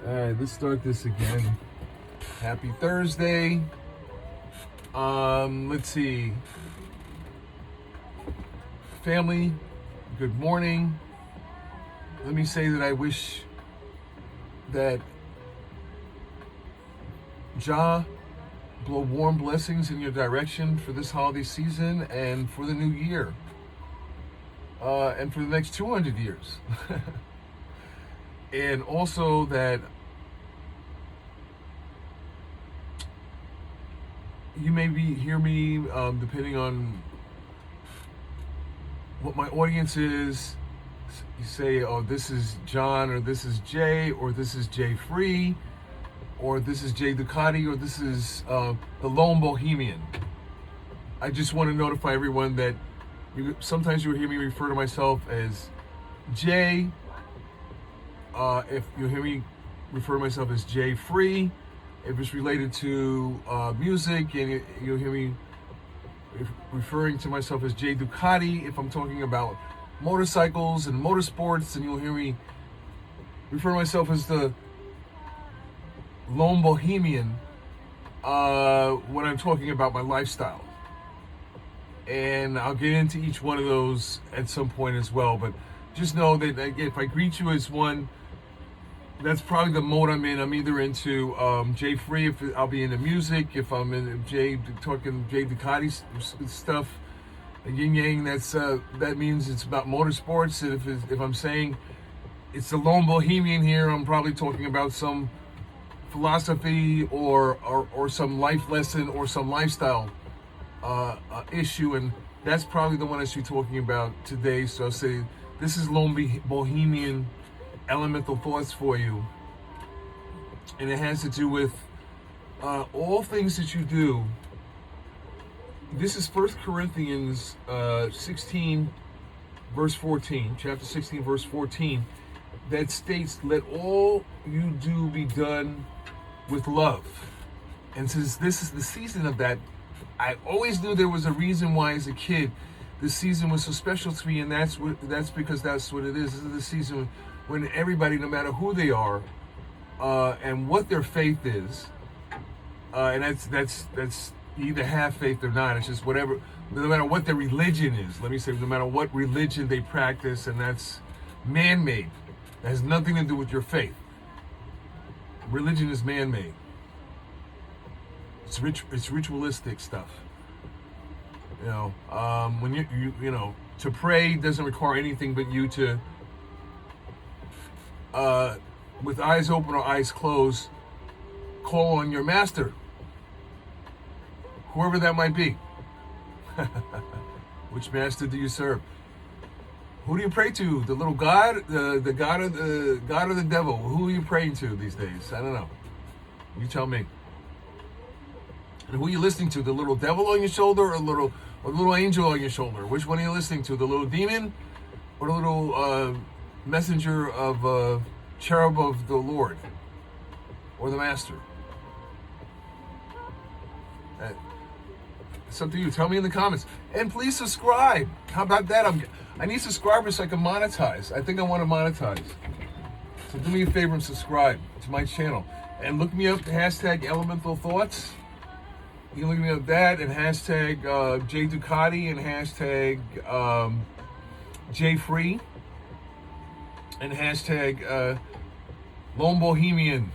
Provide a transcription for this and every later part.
All right, let's start this again. Happy Thursday. Let's see. Family, good morning. Let me say that I wish that Jah blow warm blessings in your direction for this holiday season and for the new year. And for the next 200 years. And also that you may hear me, depending on what my audience is. You say, oh, this is John, or this is Jay, or this is Jay Free, or this is Jay Ducati, or this is the Lone Bohemian. I just want to notify everyone that sometimes you will hear me refer to myself as Jay. If you hear me refer to myself as Jay Free, if it's related to music, and you'll hear me referring to myself as Jay Ducati if I'm talking about motorcycles and motorsports, and you'll hear me refer to myself as the Lone Bohemian when I'm talking about my lifestyle. And I'll get into each one of those at some point as well. But just know that if I greet you as one, that's probably the mode I'm in. I'm either into Jay Free, if I'll be into music. If I'm in talking Jay Ducati stuff, yin yang, that means it's about motorsports. And if I'm saying it's the Lone Bohemian here, I'm probably talking about some philosophy or some life lesson or some lifestyle issue, and that's probably the one I should be talking about today. So I'll say this is Lone Bohemian elemental thoughts for you, and it has to do with all things that you do. This is 1 Corinthians 16 verse 14, chapter 16 verse 14, that states, let all you do be done with love. And since this is the season of that, I always knew there was a reason why, as a kid, this season was so special to me, and that's because that's what it is. This is the season when everybody, no matter who they are, and what their faith is, and that's you either have faith or not. It's just whatever, no matter what their religion is. Let me say, no matter what religion they practice, and that's man-made. That has nothing to do with your faith. Religion is man-made. It's ritualistic stuff. You know, when you know, to pray doesn't require anything but you to, with eyes open or eyes closed, call on your master, whoever that might be. Which master do you serve? Who do you pray to? The little god, the god of the devil? Who are you praying to these days? I don't know. You tell me. And who are you listening to? The little devil on your shoulder, or the little angel on your shoulder? Which one are you listening to? The little demon, or the little messenger of cherub of the Lord, or the master? It's up to you. Tell me in the comments, and please subscribe. How about that? I need subscribers so I can monetize. I think I want to monetize. So do me a favor and subscribe to my channel, and look me up. Hashtag Elemental Thoughts. You can look me up that, and hashtag Jay Ducati, and hashtag Jay Free, and hashtag Lone Bohemian.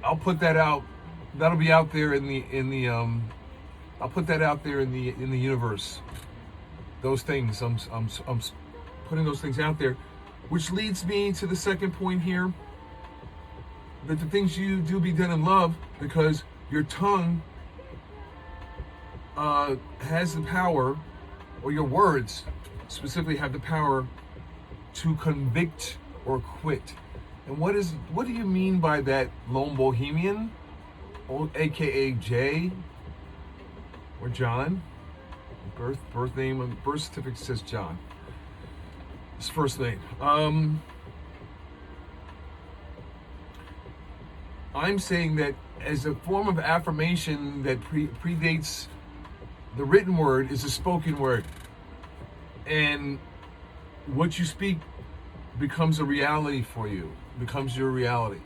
I'll put that out. That'll be out there in the I'll put that out there in the universe. Those things, I'm putting those things out there, which leads me to the second point here. That the things you do be done in love, because your tongue has the power, or your words specifically have the power to convict or quit. And what do you mean by that, Lone Bohemian, aka Jay or John? Birth name, birth certificate says John. His first name. I'm saying that as a form of affirmation that predates the written word is a spoken word. And what you speak becomes a reality for you, becomes your reality.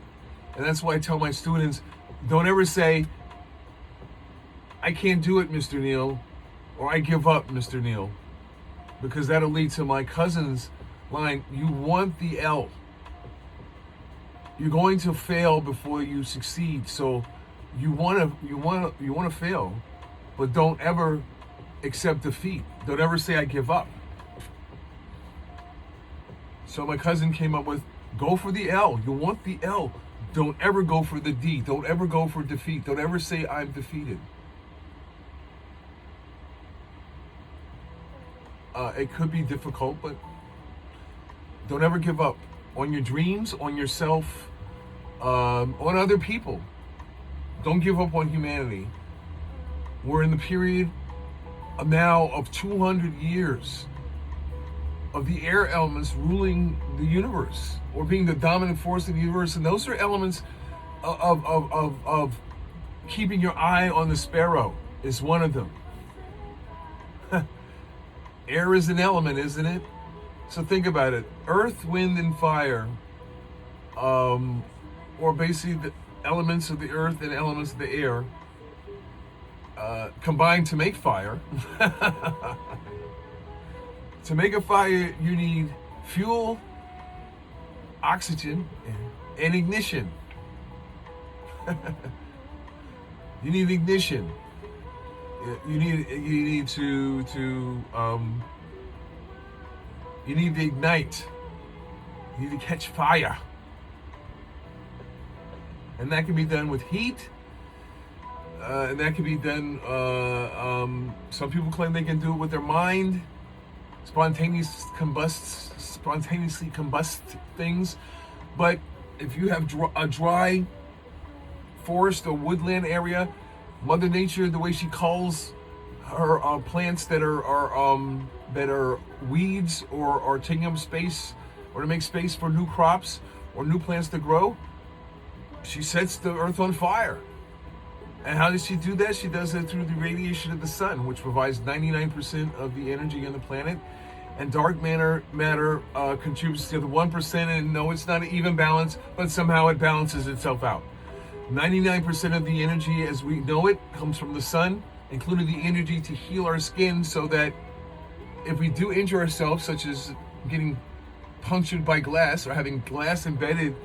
And that's why I tell my students, don't ever say, I can't do it, Mr. Neal, or I give up, Mr. Neal, because that'll lead to my cousin's line, you want the L. You're going to fail before you succeed, so you want to fail, but don't ever accept defeat. Don't ever say I give up. So my cousin came up with, go for the L. You want the L. Don't ever go for the D. Don't ever go for defeat. Don't ever say I'm defeated. It could be difficult, but don't ever give up on your dreams, on yourself, on other people. Don't give up on humanity. We're in the period now of 200 years of the air elements ruling the universe, or being the dominant force in the universe, and those are elements of keeping your eye on the sparrow is one of them. Air is an element, isn't it? So think about it. Earth, wind, and fire, or basically the elements of the earth and elements of the air, combine to make fire. To make a fire, you need fuel, oxygen, and ignition. You need ignition. You need to ignite. You need to catch fire. And that can be done with heat. And that can be done, some people claim they can do it with their mind. Spontaneously combust things. But if you have a dry forest or woodland area, Mother Nature, the way she calls her plants that are weeds or are taking up space, or to make space for new crops or new plants to grow, she sets the earth on fire. And how does she do that? She does it through the radiation of the sun, which provides 99% of the energy on the planet. And dark matter contributes to the 1%, and no, it's not an even balance, but somehow it balances itself out. 99% of the energy as we know it comes from the sun, including the energy to heal our skin, so that if we do injure ourselves, such as getting punctured by glass or having glass embedded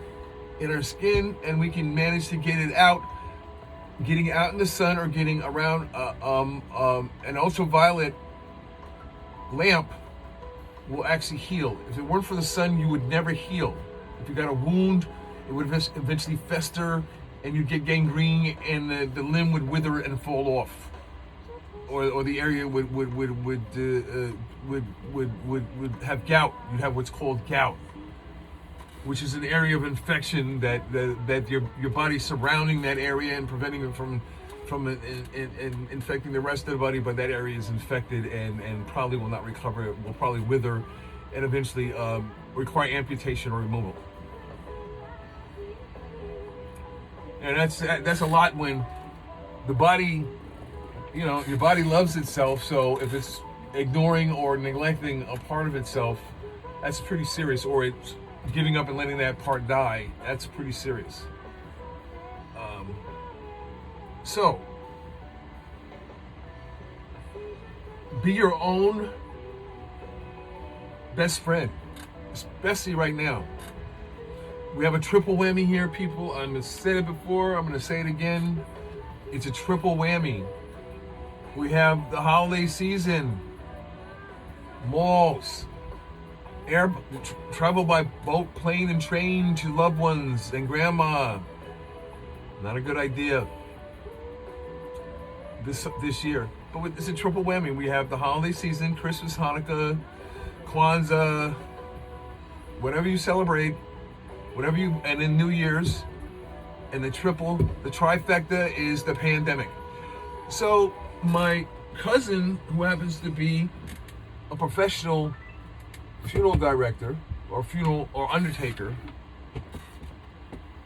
in our skin, and we can manage to get it out, getting out in the sun or getting around an ultraviolet lamp will actually heal. If it weren't for the sun, you would never heal. If you got a wound, it would eventually fester, and you'd get gangrene, and the limb would wither and fall off, or the area would have gout. You'd have what's called gout, which is an area of infection that your body's surrounding that area and preventing it from infecting the rest of the body, but that area is infected and probably will not recover. It will probably wither and eventually require amputation or removal. And that's a lot when the body, your body loves itself. So if it's ignoring or neglecting a part of itself, that's pretty serious. Or it's giving up and letting that part die. That's pretty serious. So be your own best friend, especially right now. We have a triple whammy here, people. I'm said it before, I'm gonna say it again. It's a triple whammy. We have the holiday season, malls, travel by boat, plane, and train to loved ones and grandma. Not a good idea this year. But it's a triple whammy. We have the holiday season, Christmas, Hanukkah, Kwanzaa, whatever you celebrate, and then New Year's, and the trifecta is the pandemic. So my cousin, who happens to be a professional funeral director or undertaker,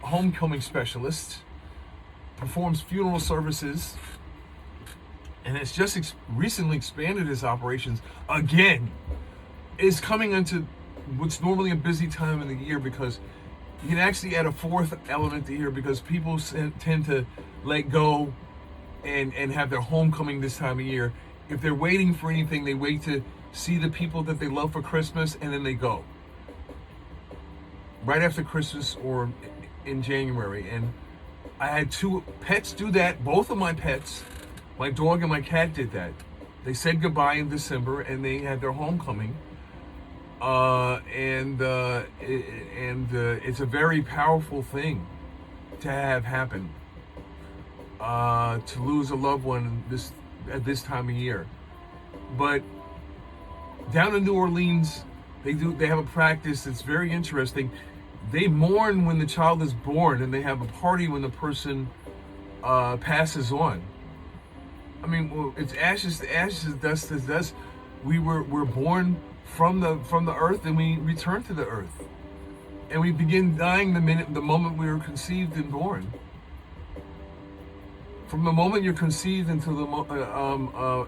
a homecoming specialist, performs funeral services, and has just recently expanded his operations again, is coming into what's normally a busy time of the year, because you can actually add a fourth element to here, because people tend to let go and have their homecoming this time of year. If they're waiting for anything, they wait to see the people that they love for Christmas, and then they go right after Christmas or in January. And I had two pets do that. Both of my pets, my dog and my cat, did that. They said goodbye in December, and they had their homecoming. It's a very powerful thing to have happen. To lose a loved one at this time of year. But down in New Orleans, they have a practice that's very interesting. They mourn when the child is born, and they have a party when the person passes on. I mean, well, it's ashes to ashes, dust to dust. We're born from the earth, and we return to the earth, and we begin dying the moment we were conceived and born. From the moment you're conceived until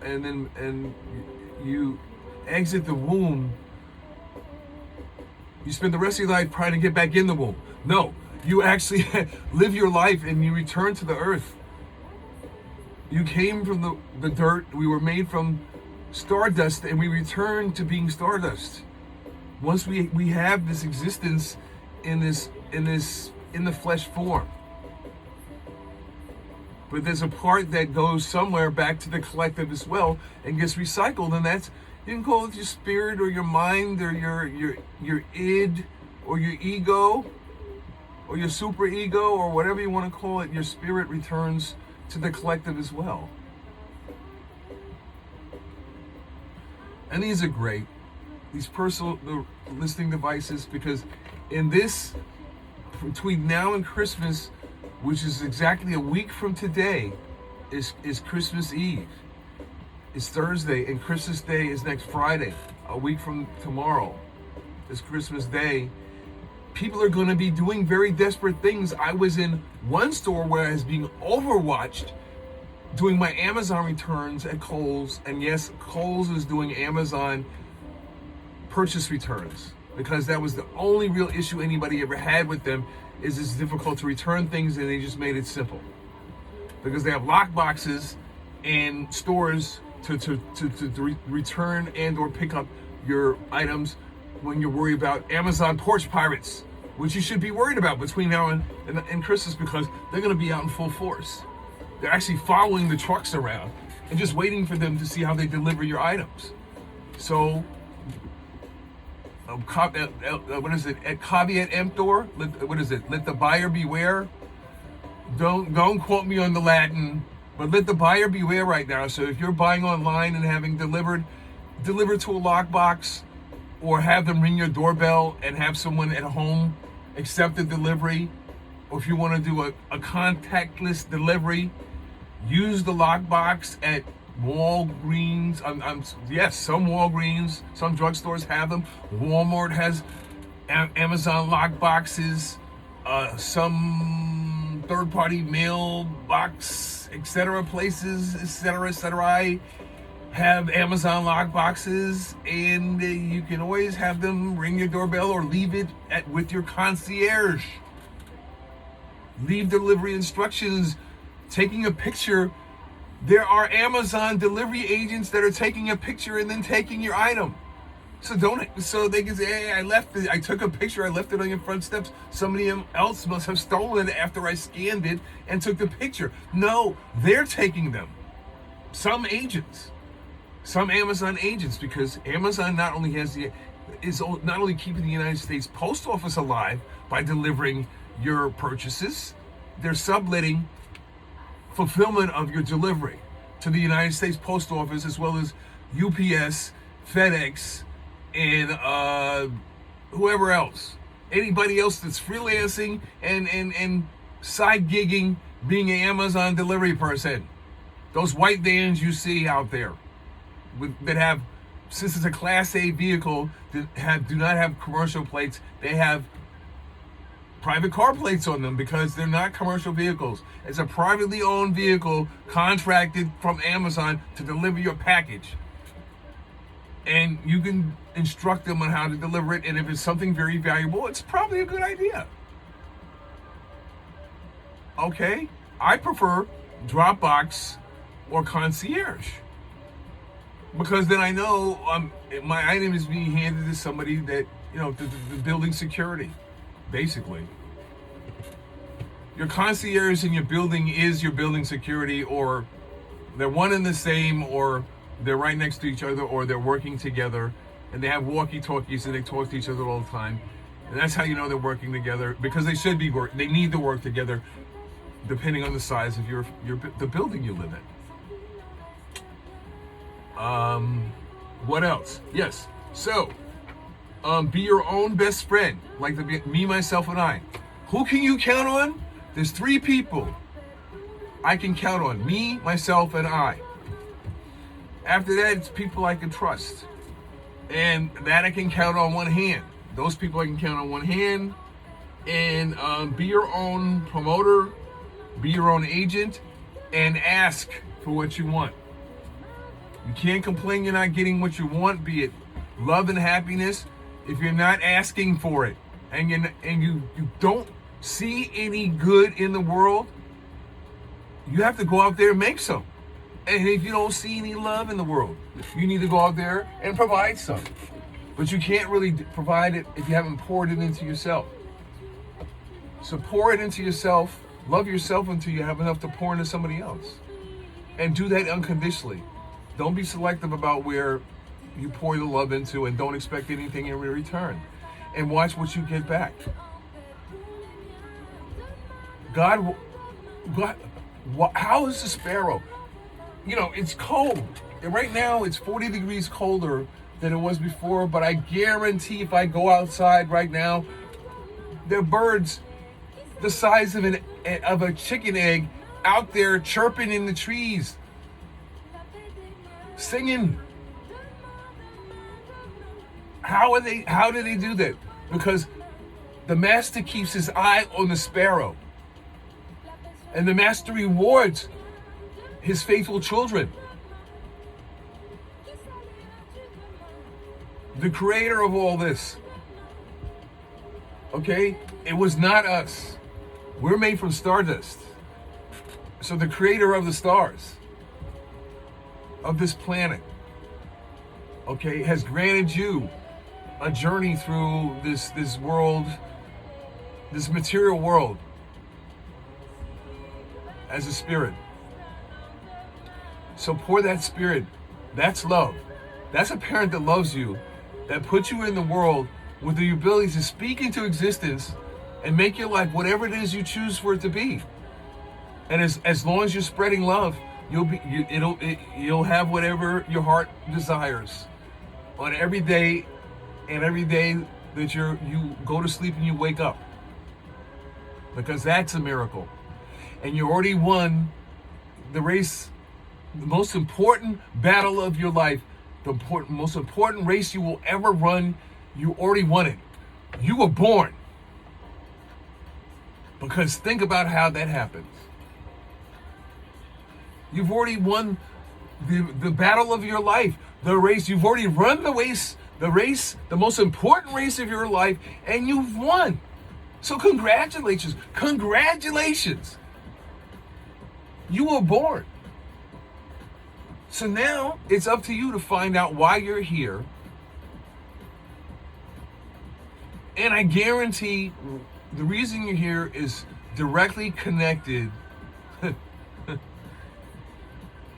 and you exit the womb, you spend the rest of your life trying to get back in the womb. No, you actually live your life and you return to the earth. You came from the dirt. We were made from stardust, and we return to being stardust. Once we have this existence in the flesh form. But there's a part that goes somewhere back to the collective as well and gets recycled, and that's, you can call it your spirit or your mind or your id or your ego or your super ego or whatever you want to call it. Your spirit returns to the collective as well. And these are great, these personal listening devices, because in this, between now and Christmas, which is exactly a week from today, is Christmas Eve. It's Thursday, and Christmas Day is next Friday. A week from tomorrow is Christmas Day. People are going to be doing very desperate things. I was in one store where I was being overwatched doing my Amazon returns at Kohl's, and yes, Kohl's is doing Amazon purchase returns, because that was the only real issue anybody ever had with them, is it's difficult to return things, and they just made it simple. Because they have lock boxes and stores to return and or pick up your items when you're worried about Amazon porch pirates, which you should be worried about between now and Christmas, because they're going to be out in full force. They're actually following the trucks around and just waiting for them to see how they deliver your items. So, what is it? At caveat emptor, what is it? Let the buyer beware. Don't quote me on the Latin, but let the buyer beware right now. So if you're buying online and having delivered to a lockbox, or have them ring your doorbell and have someone at home accept the delivery, or if you want to do a contactless delivery, use the lockbox at Walgreens. Yes, some Walgreens, some drugstores have them. Walmart has Amazon lockboxes. Some third-party mailbox, etc. places, etc. have Amazon lockboxes, and you can always have them ring your doorbell or leave it with your concierge. Leave delivery instructions, taking a picture. There are Amazon delivery agents that are taking a picture and then taking your item. So they can say, hey, I took a picture, I left it on your front steps. Somebody else must have stolen it after I scanned it and took the picture. No, they're taking them. Some Amazon agents, because Amazon is not only keeping the United States Post Office alive by delivering your purchases, they're subletting fulfillment of your delivery to the United States Post Office, as well as UPS, FedEx, and whoever else. Anybody else that's freelancing and side gigging being an Amazon delivery person. Those white vans you see out there that have, since it's a Class A vehicle, do not have commercial plates. They have private car plates on them because they're not commercial vehicles. It's a privately owned vehicle contracted from Amazon to deliver your package. and you can instruct them on how to deliver it. And if it's something very valuable, it's probably a good idea. Okay? I prefer Dropbox or concierge, because then I know my item is being handed to somebody that, the building security, basically. Your concierge in your building is your building security, or they're one and the same, or they're right next to each other, or they're working together, and they have walkie-talkies and they talk to each other all the time. And that's how you know they're working together, because they should be they need to work together, depending on the size of the building you live in. What else? Yes. So, be your own best friend, like me, myself, and I. Who can you count on? There's 3 people I can count on: me, myself, and I. After that, it's people I can trust, and that I can count on one hand. Those people I can count on one hand. And be your own promoter, be your own agent, and ask for what you want. You can't complain you're not getting what you want, be it love and happiness, if you're not asking for it, and you don't see any good in the world. You have to go out there and make some. And if you don't see any love in the world, you need to go out there and provide some. But you can't really provide it if you haven't poured it into yourself. So pour it into yourself, love yourself until you have enough to pour into somebody else. And do that unconditionally. Don't be selective about where you pour the love into, and don't expect anything in return. And watch what you get back. God, how is the sparrow? It's cold. And right now it's 40 degrees colder than it was before, but I guarantee if I go outside right now, there are birds the size of a chicken egg out there chirping in the trees, singing. How do they do that? Because the master keeps his eye on the sparrow, and the master rewards his faithful children. The creator of all this, okay? It was not us. We're made from stardust. So the creator of the stars, of this planet, okay, has granted you a journey through this world, this material world, as a spirit. So pour that spirit. That's love. That's a parent that loves you, that puts you in the world with the ability to speak into existence and make your life whatever it is you choose for it to be. And as long as you're spreading love, you'll have whatever your heart desires on every day, and every day that you go to sleep and you wake up, because that's a miracle. And you already won the race, the most important battle of your life, the most important race you will ever run. You already won it. You were born. Because think about how that happens. You've already won the battle of your life, the race. You've already run the race, the most important race of your life, and you've won. So congratulations. Congratulations. You were born. So now it's up to you to find out why you're here. And I guarantee the reason you're here is directly connected.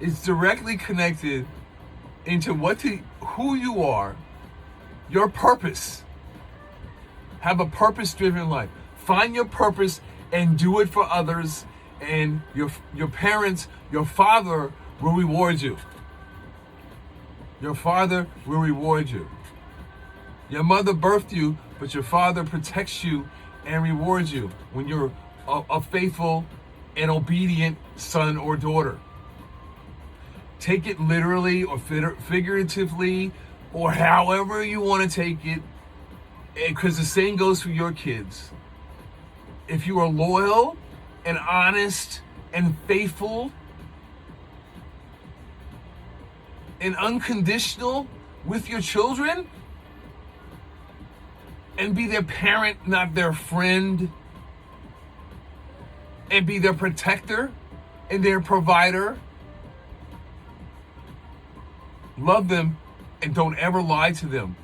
It's directly connected into who you are, your purpose. Have a purpose-driven life. Find your purpose and do it for others. And your parents, your father will reward you. Your father will reward you. Your mother birthed you, but your father protects you and rewards you when you're a faithful and obedient son or daughter. Take it literally or figuratively, or however you want to take it, because the same goes for your kids. If you are loyal and honest and faithful and unconditional, with your children and be their parent, not their friend, and be their protector and their provider. Love them and don't ever lie to them.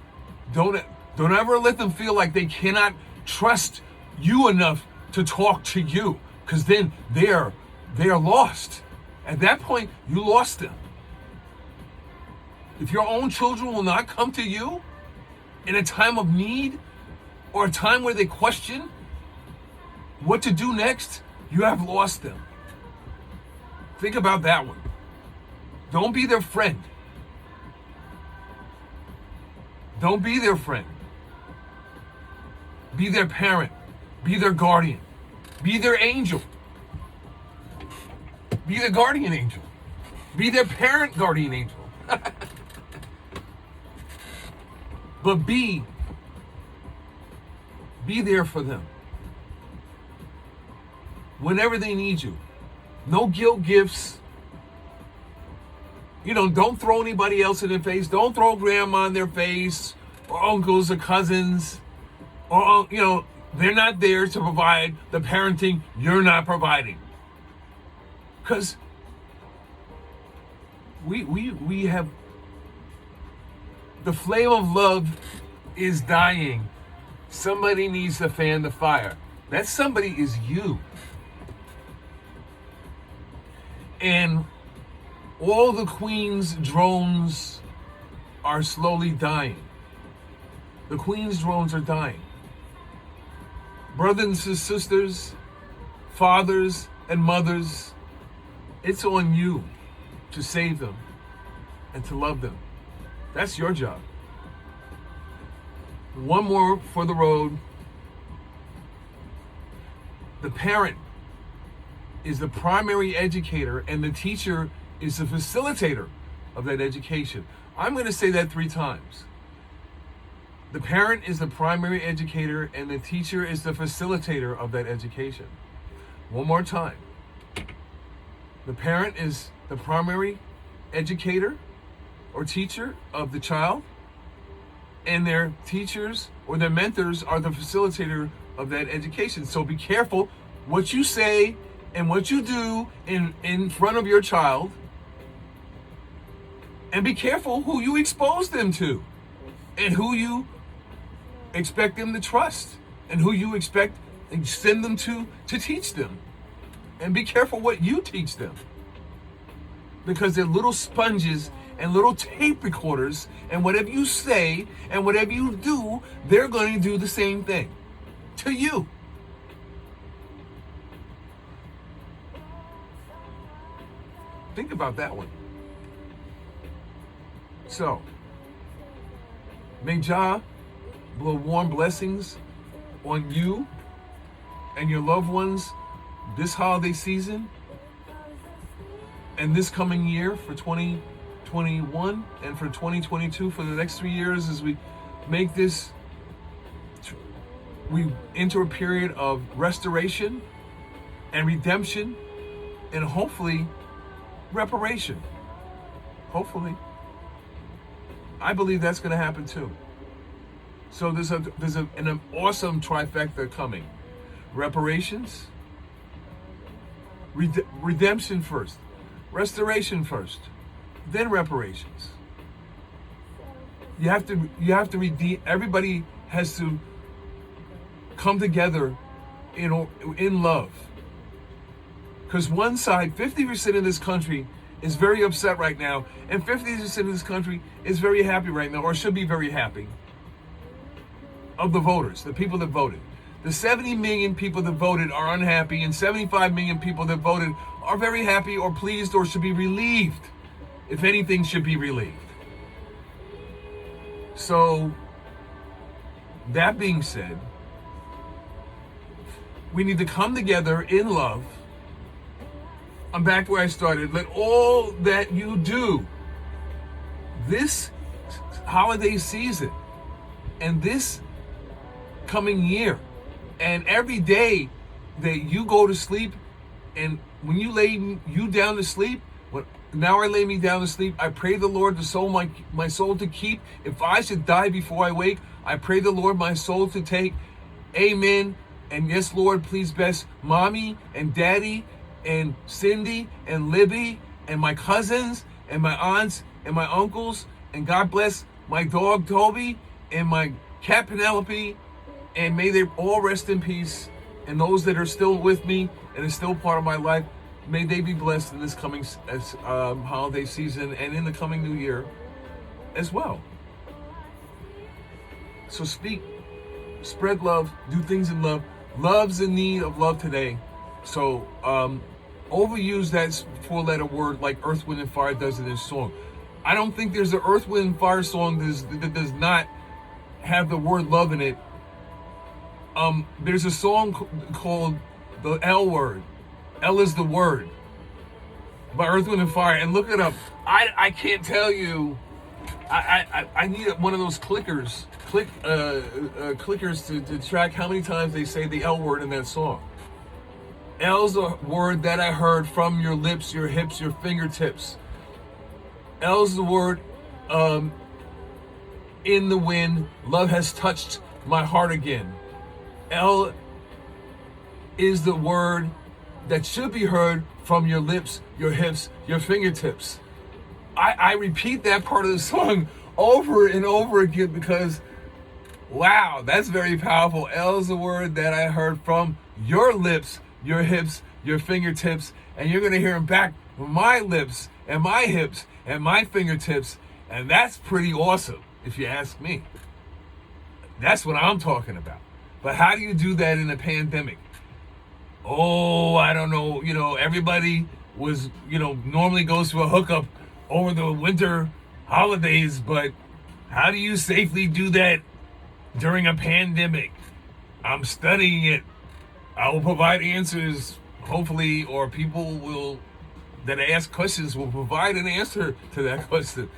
Don't ever let them feel like they cannot trust you enough to talk to you, because then they are lost. At that point, you lost them. If your own children will not come to you in a time of need or a time where they question what to do next, you have lost them. Think about that one. Don't be their friend. Don't be their friend. Be their parent. Be their guardian. Be their angel. Be the guardian angel. Be their parent guardian angel. But be there for them whenever they need you. No guilt gifts. Don't throw anybody else in their face. Don't throw grandma in their face, or uncles or cousins, or they're not there to provide the parenting you're not providing. Because we have, the flame of love is dying. Somebody needs to fan the fire. That somebody is you. And all the Queen's drones are slowly dying. The Queen's drones are dying. Brothers and sisters, fathers and mothers, it's on you to save them and to love them. That's your job. One more for the road. The parent is the primary educator and the teacher is the facilitator of that education. I'm going to say that 3 times. The parent is the primary educator and the teacher is the facilitator of that education. One more time. The parent is the primary educator or teacher of the child, and their teachers or their mentors are the facilitator of that education. So be careful what you say and what you do in front of your child, and be careful who you expose them to and who you expect them to trust and who you expect and send them to teach them. And be careful what you teach them, because they're little sponges and little tape recorders, and whatever you say and whatever you do, they're going to do the same thing to you. Think about that one. So, may Jah blow warm blessings on you and your loved ones this holiday season and this coming year for 2021 and for 2022, for the next 3 years, as we make this, we enter a period of restoration and redemption and hopefully reparation. Hopefully. I believe that's going to happen too. So there's an awesome trifecta coming. Reparations, redemption first, restoration first, then reparations. You have to redeem. Everybody has to come together in love. Because one side, 50% of this country is very upset right now, and 50% of this country is very happy right now, or should be very happy, of the voters, the people that voted. The 70 million people that voted are unhappy, and 75 million people that voted are very happy or pleased or should be relieved, if anything should be relieved. So, that being said, we need to come together in love. I'm back to where I started. Let all that you do this holiday season and this coming year, and every day that you go to sleep, and when you lay you down to sleep, Now I lay me down to sleep. I pray the Lord my soul to keep. If I should die before I wake, I pray the Lord my soul to take. Amen. And yes, Lord, please bless Mommy and Daddy and Cindy and Libby and my cousins and my aunts and my uncles. And God bless my dog Toby and my cat Penelope. And may they all rest in peace. And those that are still with me and are still part of my life, may they be blessed in this coming holiday season and in the coming new year as well. So speak, spread love, do things in love. Love's in need of love today. So overuse that four-letter word like Earth, Wind, and Fire does in this song. I don't think there's an Earth, Wind, and Fire song that does not have the word love in it. There's a song called The L Word. L is the word by Earth, Wind, and Fire. And look it up. I can't tell you. I need one of those clickers to track how many times they say the L word in that song. L's a word that I heard from your lips, your hips, your fingertips. L's the word in the wind. Love has touched my heart again. L is the word that should be heard from your lips, your hips, your fingertips. I repeat that part of the song over and over again because, wow, that's very powerful. L is the word that I heard from your lips, your hips, your fingertips, and you're going to hear them back from my lips and my hips and my fingertips, and that's pretty awesome, if you ask me. That's what I'm talking about. But how do you do that in a pandemic? Oh, I don't know. Everybody was, normally goes to a hookup over the winter holidays, but how do you safely do that during a pandemic? I'm studying it. I will provide answers, hopefully, or people that ask questions will provide an answer to that question.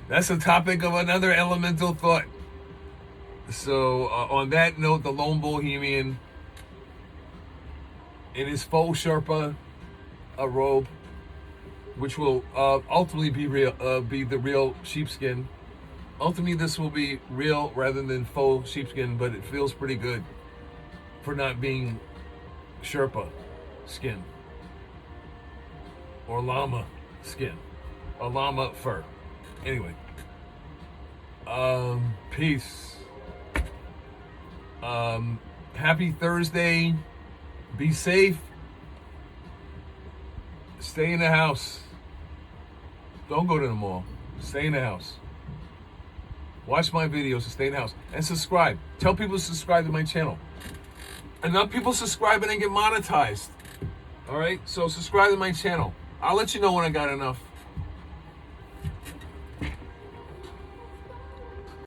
That's a topic of another elemental thought. So, on that note, the Lone Bohemian in his faux Sherpa robe, which will ultimately be the real sheepskin. Ultimately, this will be real rather than faux sheepskin, but it feels pretty good for not being Sherpa skin or llama skin or llama fur. Anyway, peace. Happy Thursday. Be safe. Stay in the house. Don't go to the mall. Stay in the house. Watch my videos and stay in the house. And subscribe. Tell people to subscribe to my channel. Enough people subscribe and get monetized. Alright? So subscribe to my channel. I'll let you know when I got enough.